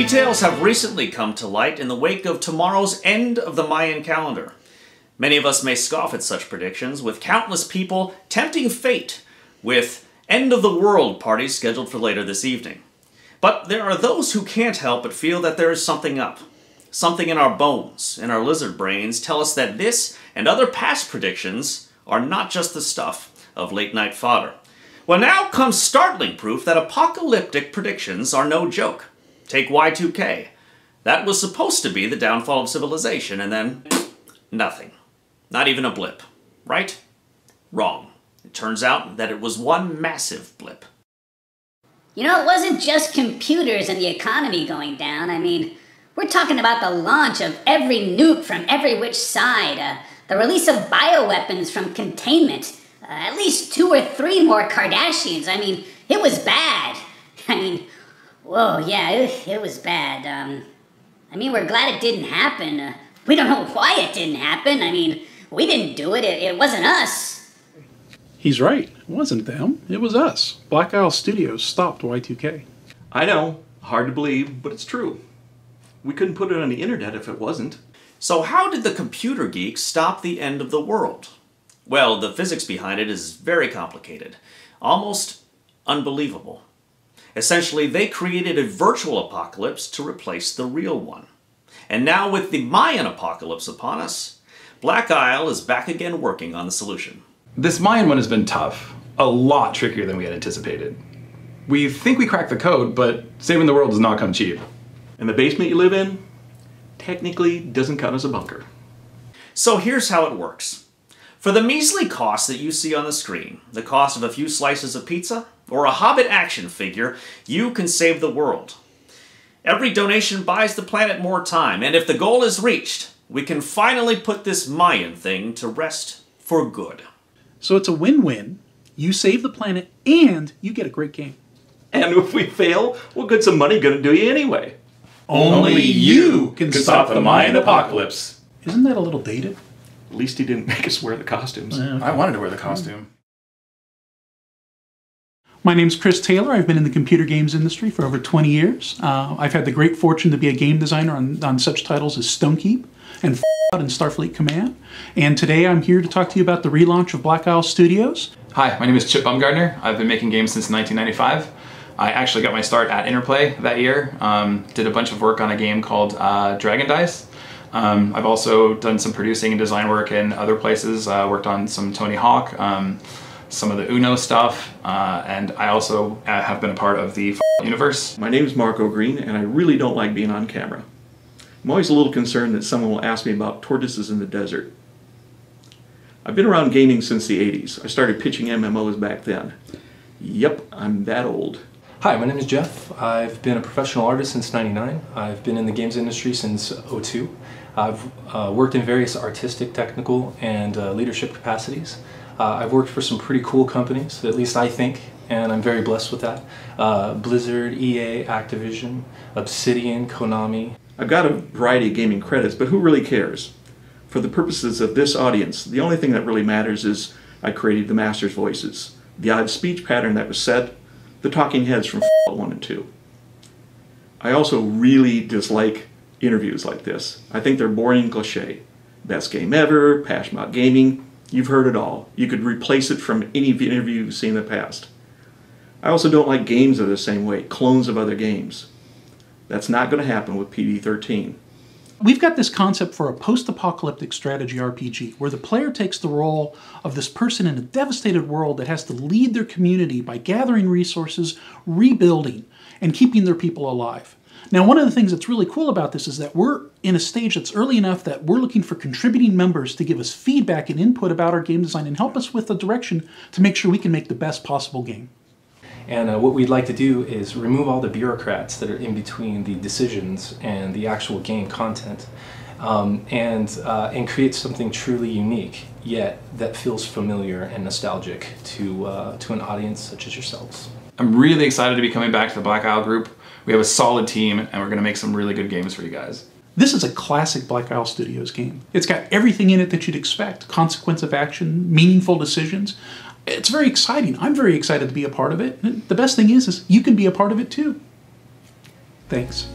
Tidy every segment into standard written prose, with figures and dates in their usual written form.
Details have recently come to light in the wake of tomorrow's end of the Mayan calendar. Many of us may scoff at such predictions, with countless people tempting fate with end-of-the-world parties scheduled for later this evening. But there are those who can't help but feel that there is something up. Something in our bones, in our lizard brains, tell us that this and other past predictions are not just the stuff of late-night fodder. Well, now comes startling proof that apocalyptic predictions are no joke. Take Y2K. That was supposed to be the downfall of civilization, and then nothing. Not even a blip. Right? Wrong. It turns out that it was one massive blip. You know, it wasn't just computers and the economy going down. I mean, we're talking about the launch of every nuke from every which side, the release of bioweapons from containment, at least 2 or 3 more Kardashians. I mean, it was bad. I mean, whoa, yeah, it was bad. I mean, we're glad it didn't happen. We don't know why it didn't happen. I mean, we didn't do it. It wasn't us. He's right. It wasn't them. It was us. Black Isle Studios stopped Y2K. I know. Hard to believe, but it's true. We couldn't put it on the internet if it wasn't. So how did the computer geeks stop the end of the world? Well, the physics behind it is very complicated. Almost unbelievable. Essentially, they created a virtual apocalypse to replace the real one. And now with the Mayan apocalypse upon us, Black Isle is back again working on the solution. This Mayan one has been tough. A lot trickier than we had anticipated. We think we cracked the code, but saving the world does not come cheap. And the basement you live in, technically doesn't count as a bunker. So here's how it works. For the measly cost that you see on the screen, the cost of a few slices of pizza, or a Hobbit action figure, you can save the world. Every donation buys the planet more time, and if the goal is reached, we can finally put this Mayan thing to rest for good. So it's a win-win. You save the planet, and you get a great game. And if we fail, what good's some money gonna do you anyway? Only you can stop the Mayan apocalypse. Isn't that a little dated? At least he didn't make us wear the costumes. I wanted to wear the costume. My name's Chris Taylor. I've been in the computer games industry for over 20 years. I've had the great fortune to be a game designer on such titles as Stonekeep and and Starfleet Command. And today I'm here to talk to you about the relaunch of Black Isle Studios. Hi, my name is Chip Bumgardner. I've been making games since 1995. I actually got my start at Interplay that year. Did a bunch of work on a game called Dragon Dice. I've also done some producing and design work in other places. Worked on some Tony Hawk, some of the Uno stuff, and I also have been a part of the universe. My name is Marco Green, and I really don't like being on camera. I'm always a little concerned that someone will ask me about tortoises in the desert. I've been around gaming since the 80s. I started pitching MMOs back then. Yep, I'm that old. Hi, my name is Jeff. I've been a professional artist since '99. I've been in the games industry since '02. I've worked in various artistic, technical, and leadership capacities. I've worked for some pretty cool companies, at least I think, and I'm very blessed with that. Blizzard, EA, Activision, Obsidian, Konami. I've got a variety of gaming credits, but who really cares? For the purposes of this audience, the only thing that really matters is I created the master's voices, the odd speech pattern that was said, the talking heads from 1 and 2. I also really dislike interviews like this. I think they're boring and cliche. Best game ever, passion about gaming, you've heard it all. You could replace it from any interview you've seen in the past. I also don't like games that are the same way, clones of other games. That's not going to happen with PV13. We've got this concept for a post-apocalyptic strategy RPG where the player takes the role of this person in a devastated world that has to lead their community by gathering resources, rebuilding, and keeping their people alive. Now, one of the things that's really cool about this is that we're in a stage that's early enough that we're looking for contributing members to give us feedback and input about our game design and help us with the direction to make sure we can make the best possible game. And what we'd like to do is remove all the bureaucrats that are in between the decisions and the actual game content, and create something truly unique, yet that feels familiar and nostalgic to an audience such as yourselves. I'm really excited to be coming back to the Black Isle group. We have a solid team, and we're going to make some really good games for you guys. This is a classic Black Isle Studios game. It's got everything in it that you'd expect. Consequence of action, meaningful decisions. It's very exciting. I'm very excited to be a part of it. The best thing is you can be a part of it too. Thanks.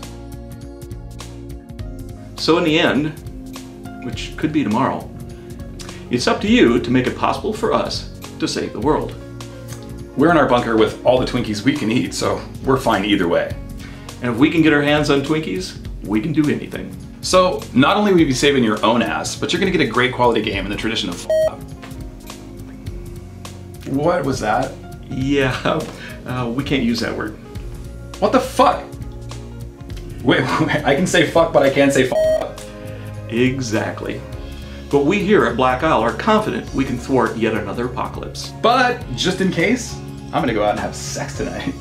So in the end, which could be tomorrow, it's up to you to make it possible for us to save the world. We're in our bunker with all the Twinkies we can eat, so we're fine either way. And if we can get our hands on Twinkies, we can do anything. So not only will you be saving your own ass, but you're gonna get a great quality game in the tradition of What was that? Yeah, we can't use that word. What the fuck? Wait, I can say fuck, but I can't say fuck. Exactly. But we here at Black Isle are confident we can thwart yet another apocalypse. But just in case, I'm gonna go out and have sex tonight.